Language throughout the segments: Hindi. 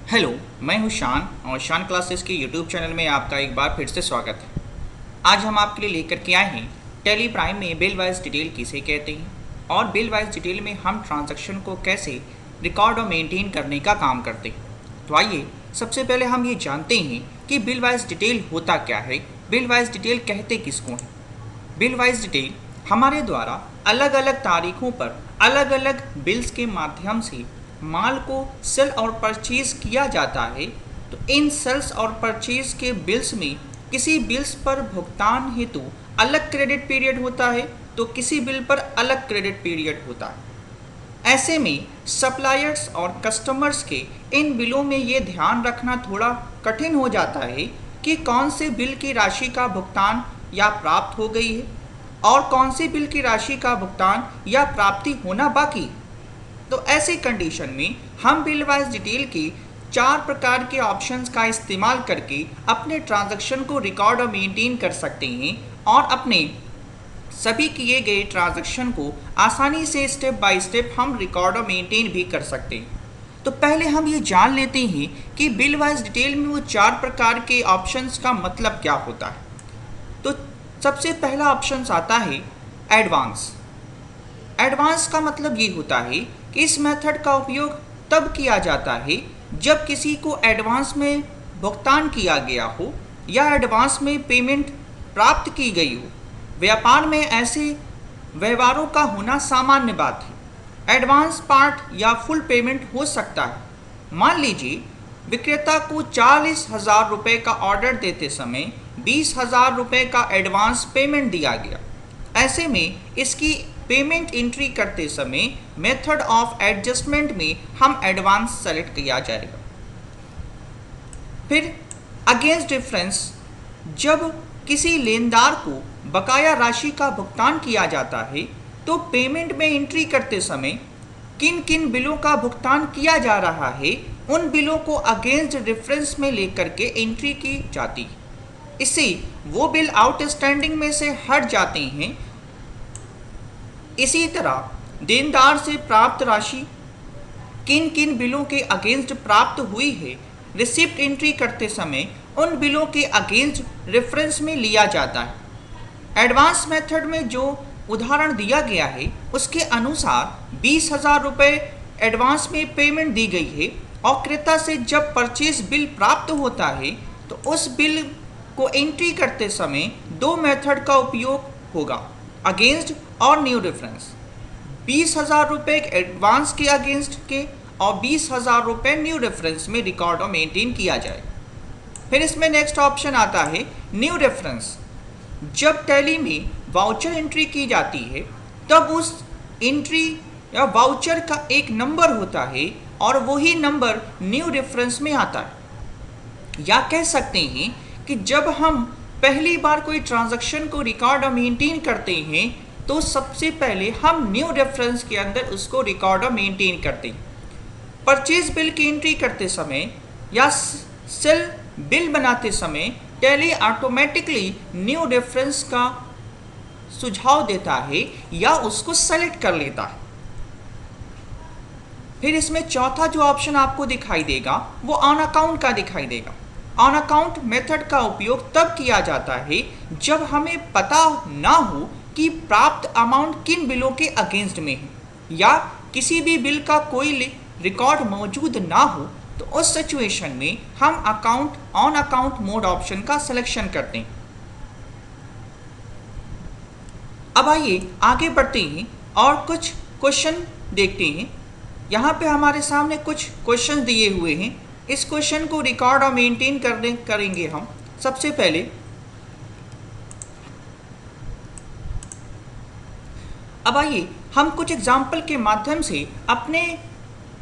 हेलो, मैं हूँ शान और शान क्लासेस के यूट्यूब चैनल में आपका एक बार फिर से स्वागत है। आज हम आपके लिए लेकर के आए हैं टैली प्राइम में बिल वाइज डिटेल किसे कहते हैं और बिल वाइज डिटेल में हम ट्रांजैक्शन को कैसे रिकॉर्ड और मेंटेन करने का काम करते हैं। तो आइए सबसे पहले हम ये जानते हैं कि बिल वाइज डिटेल होता क्या है, बिल वाइज डिटेल कहते किसको हैं। बिल वाइज डिटेल हमारे द्वारा अलग अलग तारीखों पर अलग अलग बिल्स के माध्यम से माल को सेल और परचेज किया जाता है। तो इन सेल्स और परचेज के बिल्स में किसी बिल्स पर भुगतान हेतु अलग क्रेडिट पीरियड होता है तो किसी बिल पर अलग क्रेडिट पीरियड होता है। ऐसे में सप्लायर्स और कस्टमर्स के इन बिलों में ये ध्यान रखना थोड़ा कठिन हो जाता है कि कौन से बिल की राशि का भुगतान या प्राप्त हो गई है और कौन से बिल की राशि का भुगतान या प्राप्ति होना बाकी है। तो ऐसी कंडीशन में हम बिल वाइज डिटेल के 4 प्रकार के ऑप्शंस का इस्तेमाल करके अपने ट्रांजैक्शन को रिकॉर्ड और मेंटेन कर सकते हैं और अपने सभी किए गए ट्रांजैक्शन को आसानी से स्टेप बाय स्टेप हम रिकॉर्ड और मेंटेन भी कर सकते हैं। तो पहले हम ये जान लेते हैं कि बिल वाइज डिटेल में वो 4 प्रकार के ऑप्शंस का मतलब क्या होता है। तो सबसे पहला ऑप्शन आता है एडवांस। एडवांस का मतलब ये होता है कि इस मेथड का उपयोग तब किया जाता है जब किसी को एडवांस में भुगतान किया गया हो या एडवांस में पेमेंट प्राप्त की गई हो। व्यापार में ऐसे व्यवहारों का होना सामान्य बात है। एडवांस पार्ट या फुल पेमेंट हो सकता है। मान लीजिए विक्रेता को 40,000 रुपये का ऑर्डर देते समय 20,000 रुपये का एडवांस पेमेंट दिया गया। ऐसे में इसकी पेमेंट एंट्री करते समय मेथड ऑफ एडजस्टमेंट में हम एडवांस सेलेक्ट किया जाएगा। फिर अगेंस्ट डिफरेंस, जब किसी लेनदार को बकाया राशि का भुगतान किया जाता है तो पेमेंट में एंट्री करते समय किन किन बिलों का भुगतान किया जा रहा है उन बिलों को अगेंस्ट डिफरेंस में लेकर के एंट्री की जाती है। इससे वो बिल आउटस्टैंडिंग में से हट जाते हैं। इसी तरह देनदार से प्राप्त राशि किन किन बिलों के अगेंस्ट प्राप्त हुई है रिसिप्ट एंट्री करते समय उन बिलों के अगेंस्ट रेफरेंस में लिया जाता है। एडवांस मेथड में जो उदाहरण दिया गया है उसके अनुसार 20,000 रुपये एडवांस में पेमेंट दी गई है और क्रेता से जब परचेज बिल प्राप्त होता है तो उस बिल को एंट्री करते समय 2 मेथड का उपयोग होगा, अगेंस्ट और न्यू रेफरेंस। 20,000 रुपये एडवांस के अगेंस्ट के और 20,000 रुपये न्यू रेफरेंस में रिकॉर्ड और मेंटेन किया जाए। फिर इसमें नेक्स्ट ऑप्शन आता है न्यू रेफरेंस। जब टैली में वाउचर एंट्री की जाती है तब उस एंट्री या वाउचर का एक नंबर होता है और वही नंबर न्यू रेफरेंस में आता है। या कह सकते हैं कि जब हम पहली बार कोई ट्रांजैक्शन को रिकॉर्ड और मेंटेन करते हैं तो सबसे पहले हम न्यू रेफरेंस के अंदर उसको रिकॉर्ड और मेंटेन करते हैं। परचेज बिल की एंट्री करते समय या सेल बिल बनाते समय टैली ऑटोमेटिकली न्यू रेफरेंस का सुझाव देता है या उसको सेलेक्ट कर लेता है। फिर इसमें चौथा जो ऑप्शन आपको दिखाई देगा वो ऑन अकाउंट का दिखाई देगा। ऑन अकाउंट मेथड का उपयोग तब किया जाता है जब हमें पता ना हो कि प्राप्त अमाउंट किन बिलों के अगेंस्ट में है या किसी भी बिल का कोई रिकॉर्ड मौजूद ना हो तो उस सिचुएशन में हम account on account mode option का सिलेक्शन करते हैं। अब आइए आगे बढ़ते हैं और कुछ क्वेश्चन देखते हैं। यहाँ पे हमारे सामने कुछ क्वेश्चन दिए हुए हैं। इस क्वेश्चन को रिकॉर्ड और मेंटेन करेंगे हम। सबसे पहले अब आइए हम कुछ एग्जाम्पल के माध्यम से अपने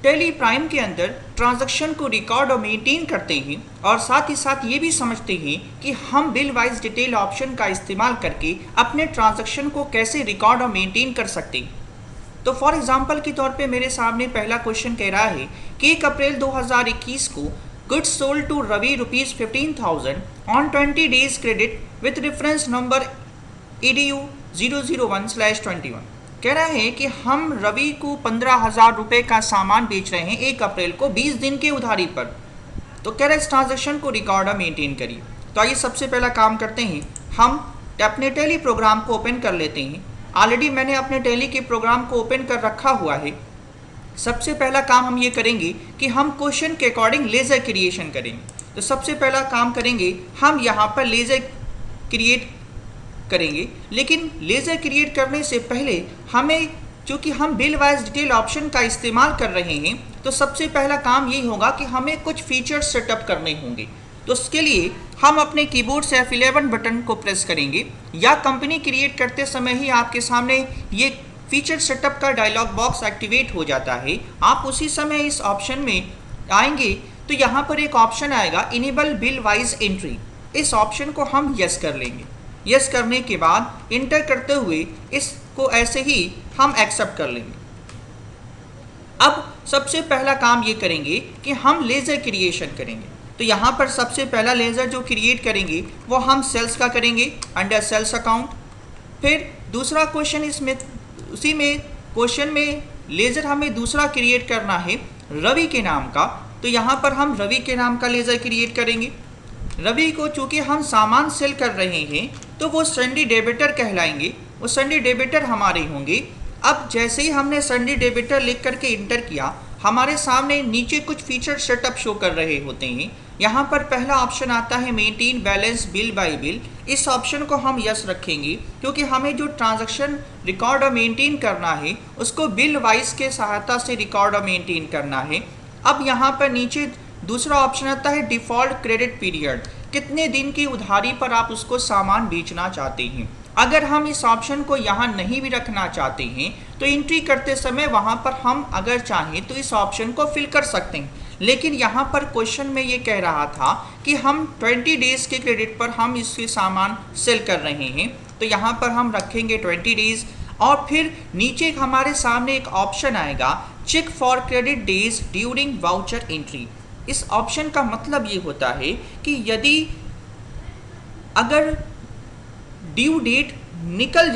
टैली प्राइम के अंदर ट्रांजैक्शन को रिकॉर्ड और मेंटेन करते हैं और साथ ही साथ ये भी समझते हैं कि हम बिल वाइज डिटेल ऑप्शन का इस्तेमाल करके अपने ट्रांजैक्शन को कैसे रिकॉर्ड और मेंटेन कर सकते हैं। तो फॉर एग्जांपल के तौर पे मेरे सामने पहला क्वेश्चन कह रहा है कि 1 अप्रैल 2021 को goods sold to Ravi ₹15,000 on 20 days credit with reference number EDU 001/21। कह रहा है कि हम रवि को 15,000 रुपये का सामान बेच रहे हैं 1 अप्रैल को 20 दिन के उधारी पर तो कह रहा है इस ट्रांजैक्शन को रिकॉर्ड मेंटेन करिए। तो आइए सबसे पहला काम करते हैं, हम अपने टैली प्रोग्राम को ओपन कर लेते हैं। ऑलरेडी मैंने अपने टैली के प्रोग्राम को ओपन कर रखा हुआ है। सबसे पहला काम हम ये करेंगे कि हम क्वेश्चन के अकॉर्डिंग लेज़र क्रिएशन करेंगे। तो सबसे पहला काम करेंगे, हम यहाँ पर लेज़र क्रिएट करेंगे। लेकिन लेज़र क्रिएट करने से पहले हमें, चूँकि हम बिल वाइज डिटेल ऑप्शन का इस्तेमाल कर रहे हैं, तो सबसे पहला काम यही होगा कि हमें कुछ फीचर्स सेटअप करने होंगे। तो उसके लिए हम अपने कीबोर्ड से F11 बटन को प्रेस करेंगे, या कंपनी क्रिएट करते समय ही आपके सामने ये फीचर सेटअप का डायलॉग बॉक्स एक्टिवेट हो जाता है। आप उसी समय इस ऑप्शन में आएंगे तो यहाँ पर एक ऑप्शन आएगा इनेबल बिल वाइज एंट्री। इस ऑप्शन को हम यस कर लेंगे। यस करने के बाद इंटर करते हुए इसको ऐसे ही हम एक्सेप्ट कर लेंगे। अब सबसे पहला काम ये करेंगे कि हम लेज़र क्रिएशन करेंगे। तो यहाँ पर सबसे पहला लेज़र जो क्रिएट करेंगे वो हम सेल्स का करेंगे, अंडर सेल्स अकाउंट। फिर दूसरा क्वेश्चन, इसमें उसी में क्वेश्चन में लेज़र हमें दूसरा क्रिएट करना है रवि के नाम का। तो यहाँ पर हम रवि के नाम का लेज़र क्रिएट करेंगे। रवि को चूँकि हम सामान सेल कर रहे हैं तो वो संडे डेबिटर कहलाएंगे, वो संडे डेबिटर हमारे होंगे। अब जैसे ही हमने संडे डेबिटर लिख करके इंटर किया, हमारे सामने नीचे कुछ फीचर सेटअप शो कर रहे होते हैं। यहाँ पर पहला ऑप्शन आता है maintain balance bill bye bill. इस ऑप्शन को हम यस रखेंगे, क्योंकि हमें जो ट्रांजैक्शन रिकॉर्ड और मेंटेन करना है उसको बिल वाइज के सहायता से रिकॉर्ड और मेंटेन करना है। अब यहाँ पर नीचे दूसरा ऑप्शन आता है डिफ़ॉल्ट क्रेडिट पीरियड, कितने दिन की उधारी पर आप उसको सामान बेचना चाहते हैं। अगर हम इस ऑप्शन को यहाँ नहीं भी रखना चाहते हैं तो एंट्री करते समय वहाँ पर हम अगर चाहें तो इस ऑप्शन को फिल कर सकते हैं। लेकिन यहाँ पर क्वेश्चन में ये कह रहा था कि हम 20 डेज़ के क्रेडिट पर हम इसके सामान सेल कर रहे हैं, तो यहाँ पर हम रखेंगे 20 डेज़। और फिर नीचे हमारे सामने एक ऑप्शन आएगा check for credit days during voucher entry. इस ऑप्शन का मतलब ये होता है कि यदि अगर ड्यू डेट निकल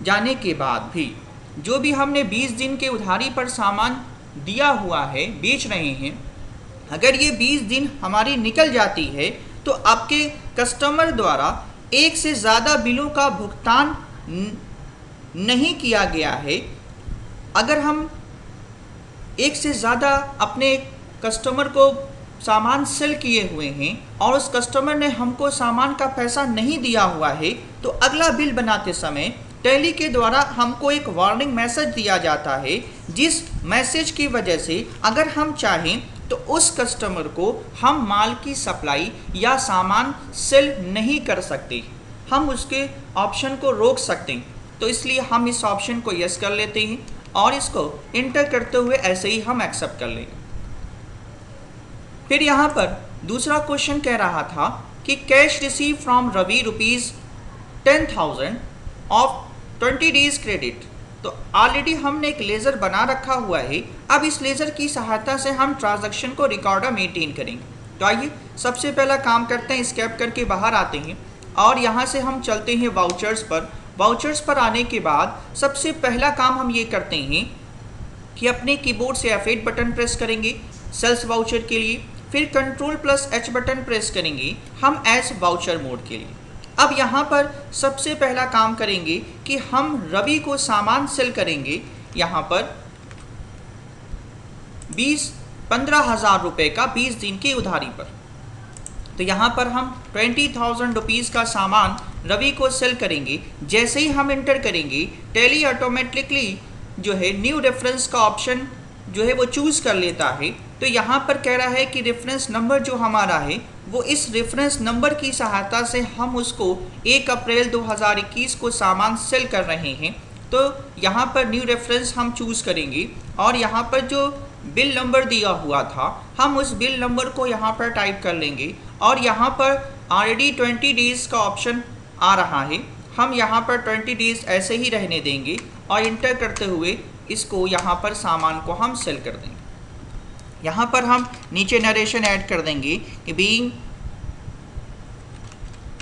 जाने के बाद भी, जो भी हमने 20 दिन के उधारी पर सामान दिया हुआ है, बेच रहे हैं, अगर ये 20 दिन हमारी निकल जाती है तो आपके कस्टमर द्वारा एक से ज़्यादा बिलों का भुगतान नहीं किया गया है। अगर हम एक से ज़्यादा अपने कस्टमर को सामान सेल किए हुए हैं और उस कस्टमर ने हमको सामान का पैसा नहीं दिया हुआ है, तो अगला बिल बनाते समय टैली के द्वारा हमको एक वार्निंग मैसेज दिया जाता है, जिस मैसेज की वजह से अगर हम चाहें तो उस कस्टमर को हम माल की सप्लाई या सामान सेल नहीं कर सकते, हम उसके ऑप्शन को रोक सकते हैं। तो इसलिए हम इस ऑप्शन को यस कर लेते हैं और इसको इंटर करते हुए ऐसे ही हम एक्सेप्ट कर लेंगे। फिर यहाँ पर दूसरा क्वेश्चन कह रहा था कि cash receive from Ravi ₹10,000 of 20 days credit. तो ऑलरेडी हमने एक लेज़र बना रखा हुआ है। अब इस लेज़र की सहायता से हम ट्रांजैक्शन को रिकॉर्ड मेंटेन करेंगे। तो आइए सबसे पहला काम करते हैं, एस्केप करके बाहर आते हैं और यहाँ से हम चलते हैं वाउचर्स पर। वाउचर्स पर आने के बाद सबसे पहला काम हम ये करते हैं कि अपने कीबोर्ड से F8 बटन प्रेस करेंगे सेल्स वाउचर के लिए, फिर Ctrl+H बटन प्रेस करेंगे हम एज वाउचर मोड के लिए। अब यहाँ पर सबसे पहला काम करेंगे कि हम रवि को सामान सेल करेंगे यहाँ पर 15,000 रुपये का 20 दिन की उधारी पर। तो यहाँ पर हम 20,000 रुपीज़ का सामान रवि को सेल करेंगे। जैसे ही हम इंटर करेंगे, टैली ऑटोमेटिकली जो है न्यू रेफरेंस का ऑप्शन जो है वो चूज़ कर लेता है। तो यहाँ पर कह रहा है कि रेफरेंस नंबर जो हमारा है वो इस रेफरेंस नंबर की सहायता से हम उसको 1 अप्रैल 2021 को सामान सेल कर रहे हैं। तो यहाँ पर न्यू रेफरेंस हम चूज़ करेंगे और यहाँ पर जो बिल नंबर दिया हुआ था हम उस बिल नंबर को यहाँ पर टाइप कर लेंगे और यहाँ पर ऑलरेडी 20 डेज़ का ऑप्शन आ रहा है, हम यहाँ पर 20 डेज़ ऐसे ही रहने देंगे और इंटर करते हुए इसको यहाँ पर सामान को हम सेल कर देंगे। यहाँ पर हम नीचे नरेशन ऐड कर देंगे कि being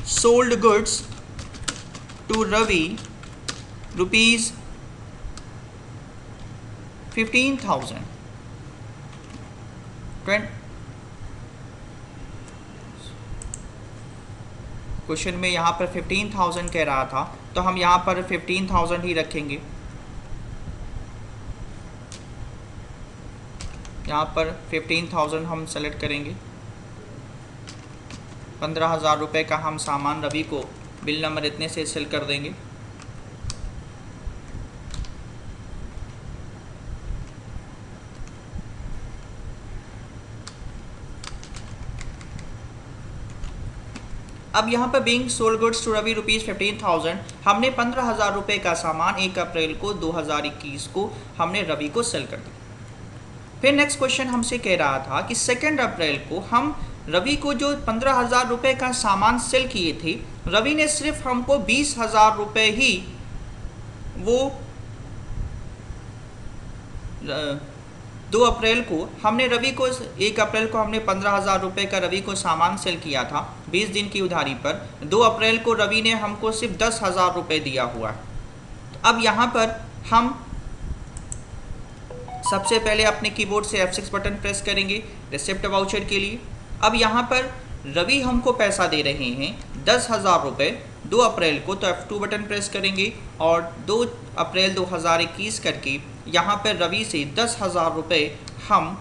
sold goods to Ravi ₹15,000 question में यहाँ पर 15,000 कह रहा था, तो हम यहाँ पर 15,000 ही रखेंगे। यहाँ पर 15,000 हम सेलेक्ट करेंगे। 15,000 रुपये का हम सामान रवि को बिल नंबर इतने से सेल कर देंगे। अब यहाँ पर being sold goods to Ravi ₹15,000, हमने 15,000 रुपये का सामान 1 अप्रैल को 2021 को हमने रवि को सेल कर दिया। फिर नेक्स्ट क्वेश्चन हमसे कह रहा था कि 2 अप्रैल को हम रवि को जो 15,000 रुपये का सामान सेल किए थे, रवि ने सिर्फ हमको 20,000 रुपये ही वो 2 अप्रैल को हमने रवि को 1 अप्रैल को हमने 15,000 रुपये का रवि को सामान सेल किया था 20 दिन की उधारी पर। 2 अप्रैल को रवि ने हमको सिर्फ 10,000 रुपये दिया हुआ है। अब यहाँ पर हम सबसे पहले अपने कीबोर्ड से F6 बटन प्रेस करेंगे रिसिप्ट वाउचर के लिए। अब यहाँ पर रवि हमको पैसा दे रहे हैं 10,000 रुपये 2 अप्रैल को, तो F2 बटन प्रेस करेंगे और 2 अप्रैल 2021 करके यहाँ पर रवि से 10,000 रुपये हम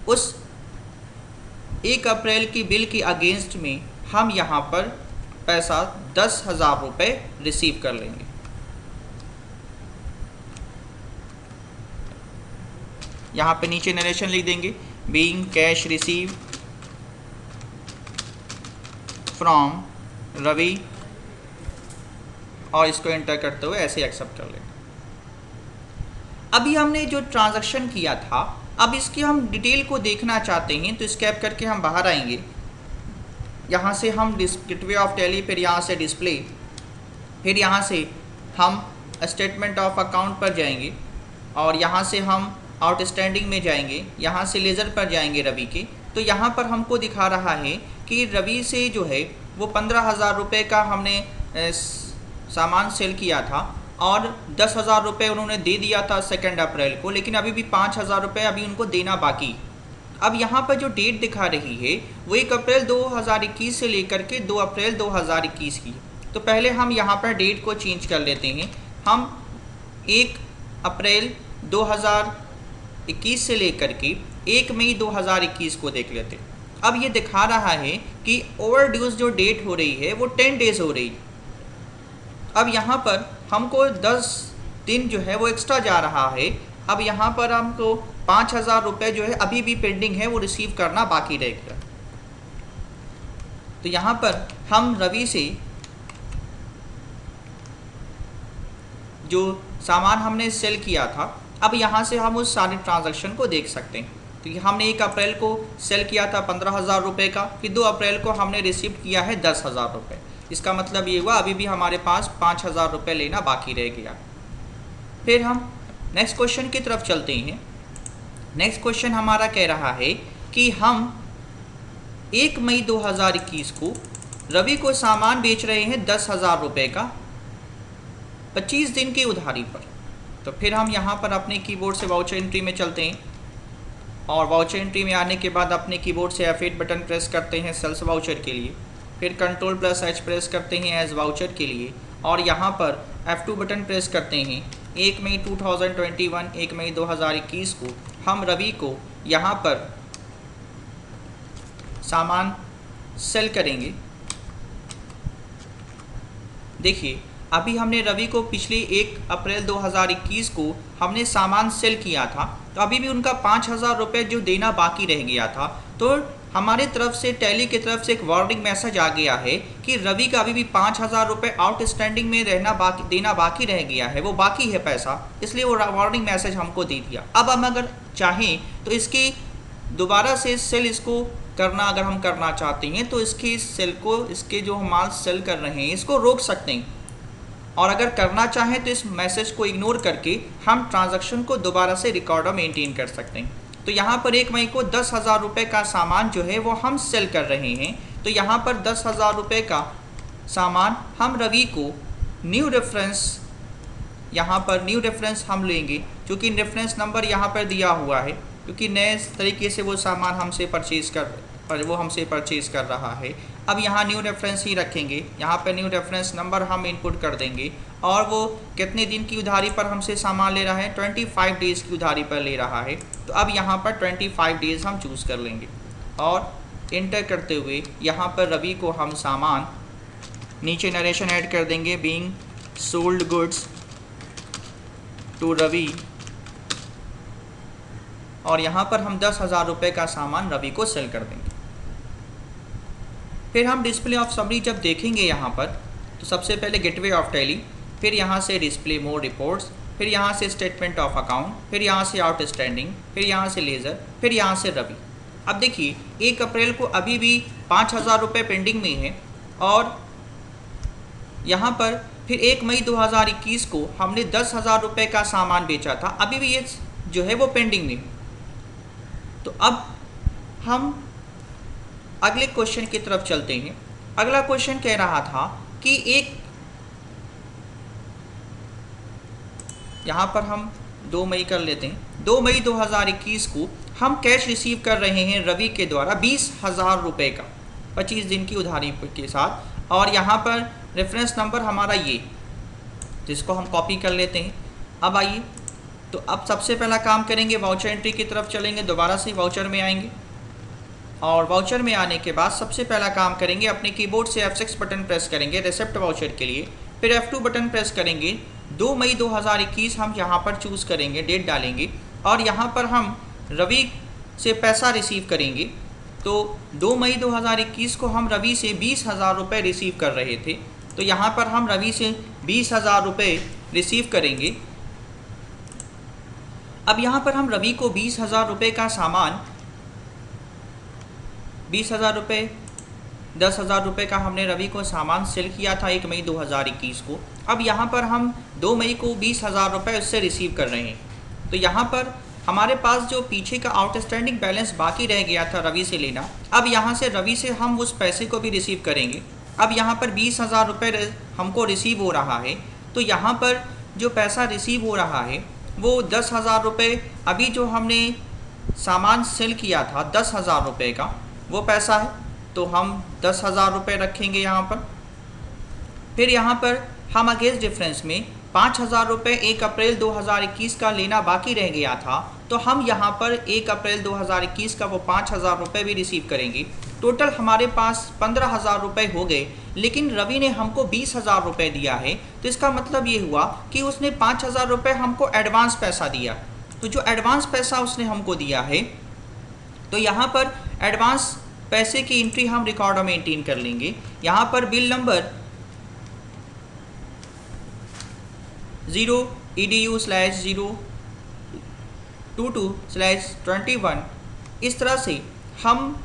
उस 1 अप्रैल की बिल के अगेंस्ट में हम यहाँ पर पैसा 10,000 रुपये रिसीव कर लेंगे। यहाँ पे नीचे नरेशन लिख देंगे being cash receive from Ravi, और इसको एंटर करते हुए ऐसे एक्सेप्ट कर लेंगे। अभी हमने जो ट्रांजैक्शन किया था, अब इसकी हम डिटेल को देखना चाहते हैं, तो स्कैप करके हम बाहर आएंगे। यहाँ से हम गेटवे ऑफ टैली, फिर यहाँ से डिस्प्ले, फिर यहाँ से हम स्टेटमेंट ऑफ अकाउंट पर जाएंगे और यहाँ से हम आउटस्टैंडिंग में जाएंगे, यहाँ से लेज़र पर जाएंगे रवि के। तो यहाँ पर हमको दिखा रहा है कि रवि से जो है वो 15,000 रुपये का हमने सामान सेल किया था और 10,000 रुपये उन्होंने दे दिया था 2 अप्रैल को, लेकिन अभी भी 5,000 रुपये अभी उनको देना बाकी। अब यहाँ पर जो डेट दिखा रही है वो 1 अप्रैल 2021 से लेकर के 2 अप्रैल 2021 की। तो पहले हम यहाँ पर डेट को चेंज कर लेते हैं। हम 1 अप्रैल 2021 से लेकर के 1 मई 2021 को देख लेते हैं। अब ये दिखा रहा है कि ओवरड्यूज जो डेट हो रही है वो 10 डेज हो रही है। अब यहाँ पर हमको 10 दिन जो है वो एक्स्ट्रा जा रहा है। अब यहाँ पर हमको 5,000 रुपये जो है अभी भी पेंडिंग है, वो रिसीव करना बाकी रहेगा। तो यहाँ पर हम रवि से जो सामान हमने सेल किया था, अब यहाँ से हम उस सारे ट्रांजैक्शन को देख सकते हैं। तो हमने 1 अप्रैल को सेल किया था 15,000 रुपये का, फिर 2 अप्रैल को हमने रिसीव किया है 10,000 रुपये। इसका मतलब ये हुआ अभी भी हमारे पास 5,000 रुपये लेना बाकी रह गया। फिर हम नेक्स्ट क्वेश्चन की तरफ चलते हैं। नेक्स्ट क्वेश्चन हमारा कह रहा है कि हम 1 मई 2021 को रवि को सामान बेच रहे हैं 10,000 रुपये का 25 दिन की उधारी पर। तो फिर हम यहाँ पर अपने कीबोर्ड से वाउचर एंट्री में चलते हैं और वाउचर एंट्री में आने के बाद अपने कीबोर्ड से F8 बटन प्रेस करते हैं सेल्स वाउचर के लिए, फिर Ctrl+H प्रेस करते हैं एज वाउचर के लिए और यहाँ पर F2 बटन प्रेस करते हैं। 1 मई 2021 1 मई 2021 को हम रवि को यहाँ पर सामान सेल करेंगे। देखिए अभी हमने रवि को पिछले 1 अप्रैल 2021 को हमने सामान सेल किया था, तो अभी भी उनका 5,000 रुपये जो देना बाकी रह गया था। तो हमारे तरफ से टैली की तरफ से एक वार्निंग मैसेज आ गया है कि रवि का अभी भी 5,000 रुपये आउटस्टैंडिंग में देना बाकी रह गया है, वो बाकी है पैसा, इसलिए वो वार्निंग मैसेज हमको दे दिया। अब हम अगर चाहें तो इसकी दोबारा से सेल इसको करना, अगर हम करना चाहते हैं तो इसकी सेल को, इसके जो हम माल सेल कर रहे हैं इसको रोक सकते हैं, और अगर करना चाहें तो इस मैसेज को इग्नोर करके हम ट्रांजैक्शन को दोबारा से रिकॉर्ड और मेंटेन कर सकते हैं। तो यहाँ पर 1 मई को 10,000 रुपये का सामान जो है वो हम सेल कर रहे हैं। तो यहाँ पर 10,000 रुपये का सामान हम रवि को न्यू रेफरेंस, यहाँ पर न्यू रेफरेंस हम लेंगे, क्योंकि रेफरेंस नंबर यहाँ पर दिया हुआ है, क्योंकि नए तरीके से वो सामान हमसे परचेज कर पर वो हमसे परचेज़ कर रहा है। अब यहाँ न्यू रेफरेंस ही रखेंगे, यहाँ पर न्यू रेफरेंस नंबर हम इनपुट कर देंगे और वो कितने दिन की उधारी पर हमसे सामान ले रहा है, 25 डेज़ की उधारी पर ले रहा है। तो अब यहाँ पर 25 डेज़ हम चूज़ कर लेंगे और इंटर करते हुए यहाँ पर रवि को हम सामान, नीचे नरेशन ऐड कर देंगे, being sold goods to Ravi, और यहाँ पर हम 10,000 रुपये का सामान रवि को सेल कर देंगे। फिर हम डिस्प्ले ऑफ समरी जब देखेंगे यहाँ पर, तो सबसे पहले गेटवे ऑफ टैली, फिर यहाँ से डिस्प्ले मोर रिपोर्ट्स, फिर यहाँ से स्टेटमेंट ऑफ अकाउंट, फिर यहाँ से आउटस्टैंडिंग, फिर यहाँ से लेज़र, फिर यहाँ से रवि। अब देखिए 1 अप्रैल को अभी भी 5,000 रुपये पेंडिंग में है और यहाँ पर फिर 1 मई 2021 को हमने 10,000 रुपये का सामान बेचा था, अभी भी ये जो है वो पेंडिंग में। तो अब हम अगले क्वेश्चन की तरफ चलते हैं। अगला क्वेश्चन कह रहा था कि यहाँ पर हम 2 मई कर लेते हैं। 2 मई 2021 को हम कैश रिसीव कर रहे हैं रवि के द्वारा 20,000 रुपये का 25 दिन की उधारी के साथ, और यहाँ पर रेफरेंस नंबर हमारा ये, जिसको हम कॉपी कर लेते हैं। अब आइए, तो अब सबसे पहला काम करेंगे, वाउचर एंट्री की तरफ चलेंगे, दोबारा से वाउचर में आएंगे और वाउचर में आने के बाद सबसे पहला काम करेंगे, अपने कीबोर्ड से F6 बटन प्रेस करेंगे रिसिप्ट वाउचर के लिए, फिर F2 बटन प्रेस करेंगे। 2 मई 2021 हम यहाँ पर चूज़ करेंगे, डेट डालेंगे और यहाँ पर हम रवि से पैसा रिसीव करेंगे। तो 2 मई 2021 को हम रवि से 20,000 रुपये रिसीव कर रहे थे, तो यहाँ पर हम रवि से 20,000 रुपये रिसीव करेंगे। अब यहाँ पर हम रवि को 20,000 रुपये का सामान, 20,000 रुपये, 10,000 रुपये का हमने रवि को सामान सेल किया था 1 मई 2021 को। अब यहाँ पर हम 2 मई को 20,000 रुपये उससे रिसीव कर रहे हैं। तो यहाँ पर हमारे पास जो पीछे का आउटस्टैंडिंग बैलेंस बाकी रह गया था रवि से लेना, अब यहाँ से रवि से हम उस पैसे को भी रिसीव करेंगे। अब यहाँ पर 20,000 रुपये हमको रिसीव हो रहा है, तो यहाँ पर जो पैसा रिसीव हो रहा है वो 10,000 रुपये, अभी जो हमने सामान सेल किया था 10,000 रुपये का वो पैसा है, तो हम 10,000 रुपये रखेंगे यहाँ पर। फिर यहाँ पर हम अगेंस्ट डिफरेंस में 5,000 रुपये 1 अप्रैल 2021 का लेना बाकी रह गया था, तो हम यहाँ पर 1 अप्रैल 2021 का वो 5,000 रुपये भी रिसीव करेंगे। टोटल हमारे पास 15,000 रुपये हो गए, लेकिन रवि ने हमको 20,000 रुपये दिया है, तो इसका मतलब ये हुआ कि उसने 5,000 रुपये हमको एडवांस पैसा दिया। तो जो एडवांस पैसा उसने हमको दिया है, तो यहाँ पर एडवांस पैसे की एंट्री हम रिकॉर्ड में मेंटेन कर लेंगे। यहाँ पर बिल नंबर 0edu/022/21, इस तरह से हम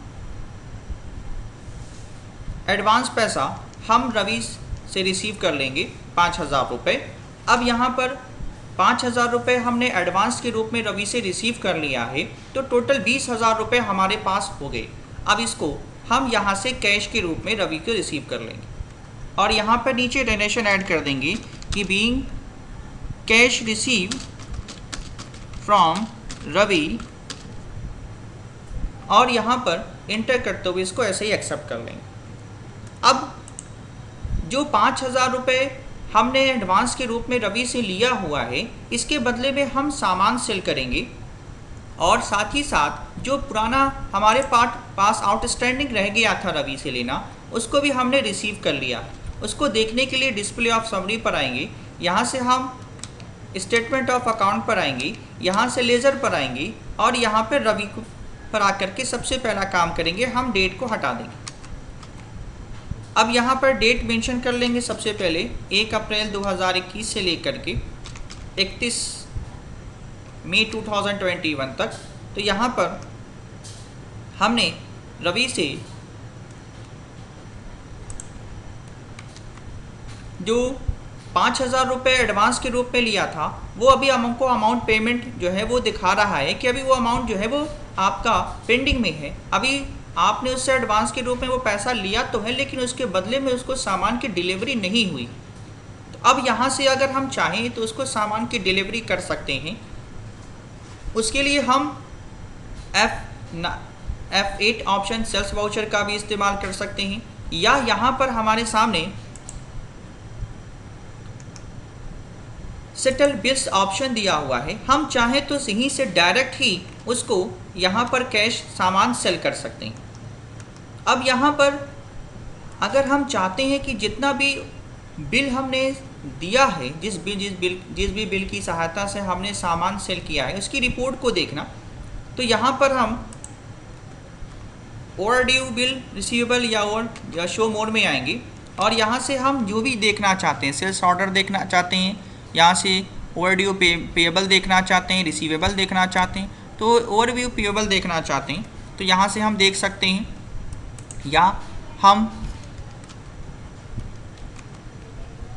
एडवांस पैसा हम रवि से रिसीव कर लेंगे 5,000 रुपये। अब यहाँ पर 5,000 रुपये हमने एडवांस के रूप में रवि से रिसीव कर लिया है, तो टोटल 20,000 रुपये हमारे पास हो गए। अब इसको हम यहाँ से कैश के रूप में रवि को रिसीव कर लेंगे और यहाँ पर नीचे डोनेशन ऐड कर देंगे कि being cash receive from Ravi, और यहाँ पर इंटर करते हुए इसको ऐसे ही एक्सेप्ट कर लेंगे। अब जो 5,000 रुपये हमने एडवांस के रूप में रवि से लिया हुआ है, इसके बदले में हम सामान सेल करेंगे और साथ ही साथ जो पुराना हमारे पास आउटस्टैंडिंग रह गया था रवि से लेना, उसको भी हमने रिसीव कर लिया। उसको देखने के लिए डिस्प्ले ऑफ समरी पर आएंगे, यहाँ से हम स्टेटमेंट ऑफ अकाउंट पर आएंगे, यहाँ से लेज़र पर आएंगे और यहाँ पर रवि को पर आकर के सबसे पहला काम करेंगे, हम डेट को हटा देंगे। अब यहाँ पर डेट मेंशन कर लेंगे सबसे पहले 1 अप्रैल 2021 से लेकर के 31 मई 2021 तक। तो यहाँ पर हमने रवि से जो 5,000 रुपये एडवांस के रूप में लिया था, वो अभी हमको अमाउंट पेमेंट जो है वो दिखा रहा है कि अभी वो अमाउंट जो है वो आपका पेंडिंग में है। अभी आपने उससे एडवांस के रूप में वो पैसा लिया तो है, लेकिन उसके बदले में उसको सामान की डिलीवरी नहीं हुई। तो अब यहाँ से अगर हम चाहें तो उसको सामान की डिलीवरी कर सकते हैं। उसके लिए हम F8 ऑप्शन सेल्स वाउचर का भी इस्तेमाल कर सकते हैं, या यहाँ पर हमारे सामने सेटल बिल्स ऑप्शन दिया हुआ है। हम चाहें तो यहीं से डायरेक्ट ही उसको यहाँ पर कैश सामान सेल कर सकते हैं। अब यहाँ पर अगर हम चाहते हैं कि जितना भी बिल हमने दिया है, जिस भी बिल की सहायता से हमने सामान सेल किया है, उसकी रिपोर्ट को देखना, तो यहाँ पर हम ओवरड्यू बिल रिसीवेबल या शो मोड में आएंगे, और यहाँ से हम जो भी देखना चाहते हैं, सेल्स ऑर्डर देखना चाहते हैं, यहाँ से ओवरड्यू पेएबल देखना चाहते हैं, रिसीवेबल देखना चाहते हैं, तो ओवरड्यू पेएबल देखना चाहते हैं तो यहाँ से हम देख सकते हैं, या हम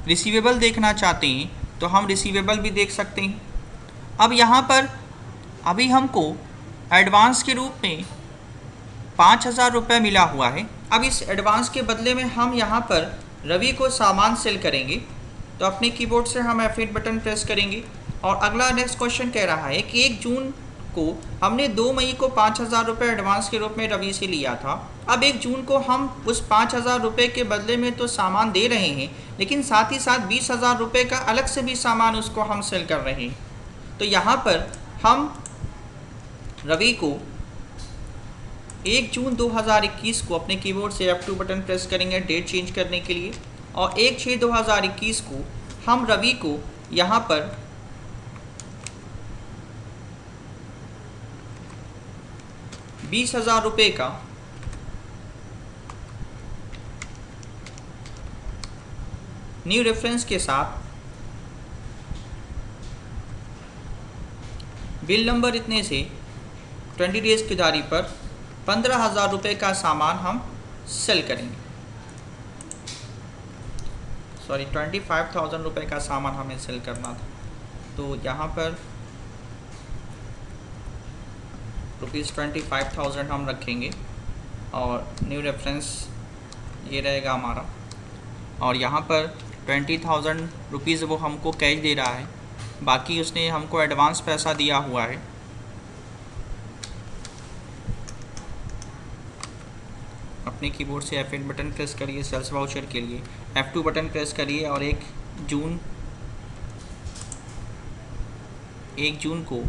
रिसीवेबल देखना चाहते हैं तो हम रिसीवेबल भी देख सकते हैं। अब यहाँ पर अभी हमको एडवांस के रूप में 5,000 रुपये मिला हुआ है। अब इस एडवांस के बदले में हम यहाँ पर रवि को सामान सेल करेंगे, तो अपने कीबोर्ड से हम F8 बटन प्रेस करेंगे, और अगला नेक्स्ट क्वेश्चन कह रहा है कि 1 जून को हमने 2 मई को 5,000 रुपये एडवांस के रूप में रवि से लिया था। अब 1 जून को हम उस 5,000 रुपये के बदले में तो सामान दे रहे हैं, लेकिन साथ ही साथ 20,000 रुपये का अलग से भी सामान उसको हम सेल कर रहे हैं। तो यहाँ पर हम रवि को 1 जून 2021 को अपने कीबोर्ड से F2 बटन प्रेस करेंगे डेट चेंज करने के लिए, और 1/6/2021 को हम रवि को यहाँ पर 20,000 रुपये का न्यू रेफरेंस के साथ बिल नंबर इतने से 20 डेज की उधारी पर 15,000 रुपये का सामान हम सेल करेंगे। 25,000 रुपये का सामान हमें सेल करना था, तो यहाँ पर ₹25,000 हम रखेंगे, और न्यू रेफरेंस ये रहेगा हमारा, और यहाँ पर 20,000 रुपीज़ वो हमको कैश दे रहा है, बाकी उसने हमको एडवांस पैसा दिया हुआ है। अपने कीबोर्ड से F8 बटन प्रेस करिए सेल्स वाउचर के लिए, F2 बटन प्रेस करिए, और 1 जून को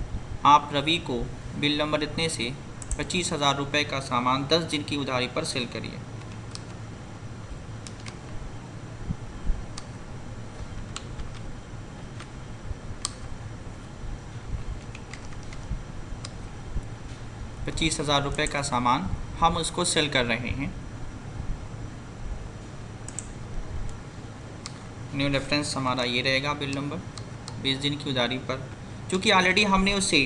आप रवि को बिल नंबर इतने से 25,000 रुपये का सामान 10 दिन की उधारी पर सेल करिए। ₹25,000 का सामान हम उसको सेल कर रहे हैं। न्यू रेफरेंस हमारा ये रहेगा बिल नंबर 20 दिन की उधारी पर। चूँकि ऑलरेडी हमने उससे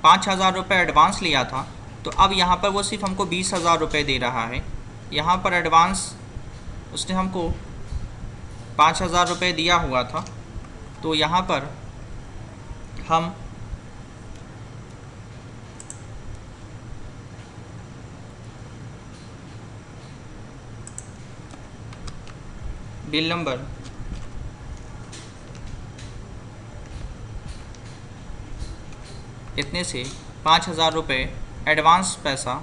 5,000 रुपये एडवांस लिया था, तो अब यहाँ पर वो सिर्फ हमको 20,000 रुपये दे रहा है। यहाँ पर एडवांस उसने हमको 5,000 रुपये दिया हुआ था, तो यहाँ पर हम बिल नंबर इतने से 5,000 रुपये एडवांस पैसा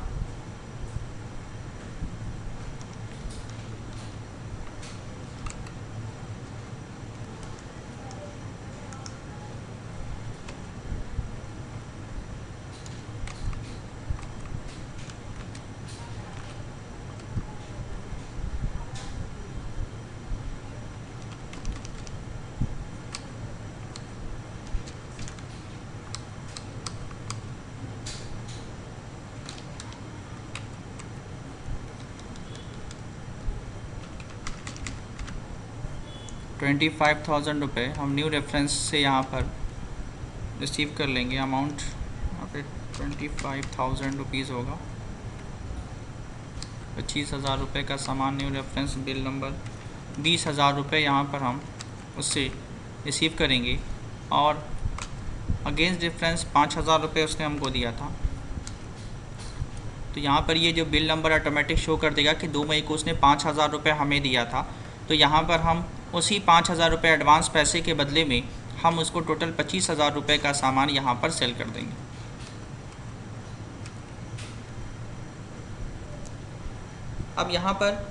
₹25,000 हम न्यू रेफरेंस से यहाँ पर रिसीव कर लेंगे। अमाउंट यहाँ पे ₹25,000 होगा। 25,000 रुपये का सामान न्यू रेफरेंस बिल नंबर 20,000 रुपये यहाँ पर हम उससे रिसीव करेंगे, और अगेंस्ट डिफरेंस 5,000 रुपये उसने हमको दिया था। तो यहाँ पर ये जो बिल नंबर ऑटोमेटिक शो कर देगा कि 2 मई को उसने 5,000 रुपये हमें दिया था। तो यहाँ पर हम उसी 5,000 रुपये एडवांस पैसे के बदले में हम उसको टोटल 25,000 रुपये का सामान यहाँ पर सेल कर देंगे। अब यहाँ पर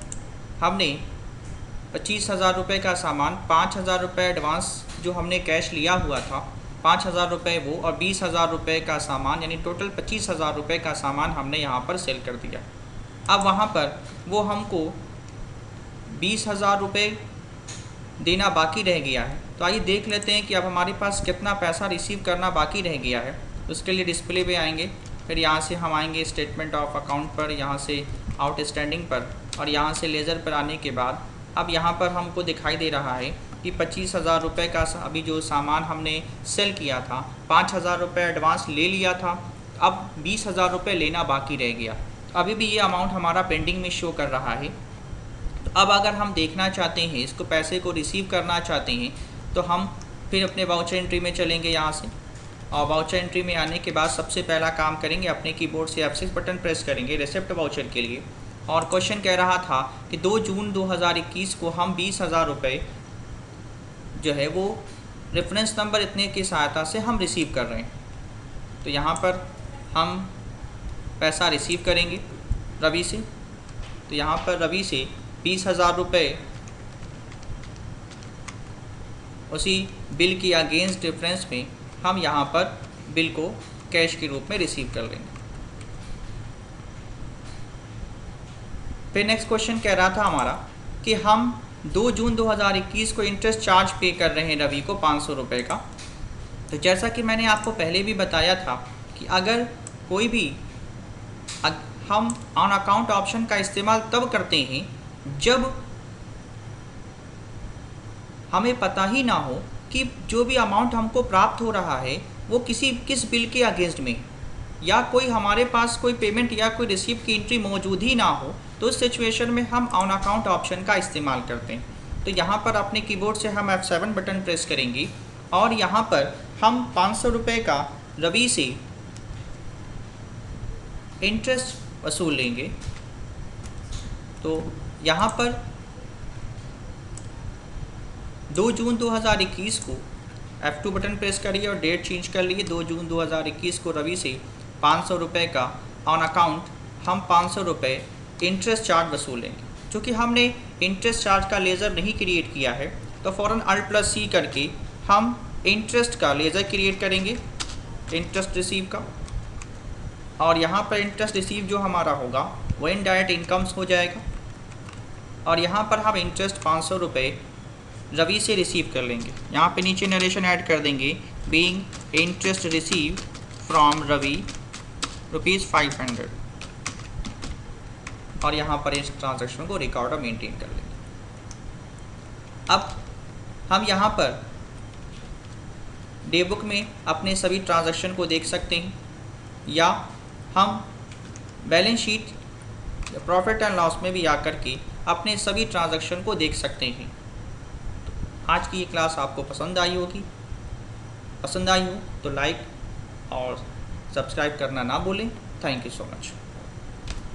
हमने 25,000 रुपये का सामान, 5,000 रुपये एडवांस जो हमने कैश लिया हुआ था, 5,000 रुपये वो, और 20,000 रुपये का सामान, यानी टोटल 25,000 रुपये का सामान हमने यहाँ पर सेल कर दिया। अब वहाँ पर वो हमको 20,000 रुपये देना बाकी रह गया है। तो आइए देख लेते हैं कि अब हमारे पास कितना पैसा रिसीव करना बाकी रह गया है। उसके लिए डिस्प्ले पे आएंगे, फिर यहाँ से हम आएंगे स्टेटमेंट ऑफ अकाउंट पर, यहाँ से आउटस्टैंडिंग पर, और यहाँ से लेज़र पर आने के बाद अब यहाँ पर हमको दिखाई दे रहा है कि 25,000 रुपये का अभी जो सामान हमने सेल किया था, 5,000 रुपये एडवांस ले लिया था, अब 20,000 रुपये लेना बाकी रह गया। अभी भी ये अमाउंट हमारा पेंडिंग में शो कर रहा है। तो अब अगर हम देखना चाहते हैं, इसको पैसे को रिसीव करना चाहते हैं, तो हम फिर अपने वाउचर एंट्री में चलेंगे यहाँ से, और वाउचर एंट्री में आने के बाद सबसे पहला काम करेंगे, अपने कीबोर्ड से F6 बटन प्रेस करेंगे रिसिप्ट वाउचर के लिए। और क्वेश्चन कह रहा था कि 2 जून 2021 को हम 20,000 रुपये जो है वो रेफरेंस नंबर इतने की सहायता से हम रिसीव कर रहे हैं। तो यहाँ पर हम पैसा रिसीव करेंगे रवि से। तो यहाँ पर रवि से 20,000 रुपये उसी बिल की अगेंस्ट डिफरेंस में हम यहाँ पर बिल को कैश के रूप में रिसीव कर लेंगे। फिर नेक्स्ट क्वेश्चन कह रहा था हमारा कि हम 2 जून 2021 को इंटरेस्ट चार्ज पे कर रहे हैं रवि को 500 रुपये का। तो जैसा कि मैंने आपको पहले भी बताया था कि अगर कोई भी हम ऑन अकाउंट ऑप्शन का इस्तेमाल तब करते हैं जब हमें पता ही ना हो कि जो भी अमाउंट हमको प्राप्त हो रहा है वो किस बिल के अगेंस्ट में, या कोई हमारे पास कोई पेमेंट या कोई रिसीप्ट की एंट्री मौजूद ही ना हो, तो उस सिचुएशन में हम ऑन अकाउंट ऑप्शन का इस्तेमाल करते हैं। तो यहाँ पर अपने कीबोर्ड से हम F7 बटन प्रेस करेंगे और यहाँ पर हम 500 रुपये का रवि से इंटरेस्ट वसूल लेंगे। तो यहाँ पर 2 जून 2021 को F2 बटन प्रेस करिए और डेट चेंज कर लिए। 2 जून 2021 को रवि से 500 रुपये का ऑन अकाउंट हम 500 रुपये इंटरेस्ट चार्ज वसूलेंगे। चूँकि हमने इंटरेस्ट चार्ज का लेज़र नहीं क्रिएट किया है, तो फ़ौरन Alt+C करके हम इंटरेस्ट का लेज़र क्रिएट करेंगे, इंटरेस्ट रिसीव का। और यहाँ पर इंटरेस्ट रिसीव जो हमारा होगा वो इनडायरेक्ट इनकम्स हो जाएगा। और यहाँ पर हम इंटरेस्ट 500 रुपये रवि से रिसीव कर लेंगे। यहाँ पे नीचे नरेशन ऐड कर देंगे, being interest receive from Ravi ₹500, और यहाँ पर इस ट्रांजैक्शन को रिकॉर्ड और मेंटेन कर लेंगे। अब हम यहाँ पर डे बुक में अपने सभी ट्रांजैक्शन को देख सकते हैं, या हम बैलेंस शीट या प्रॉफिट एंड लॉस में भी आकर के अपने सभी ट्रांजैक्शन को देख सकते हैं। आज की ये क्लास आपको पसंद आई होगी। पसंद आई हो तो लाइक और सब्सक्राइब करना ना भूलें। Thank you so much.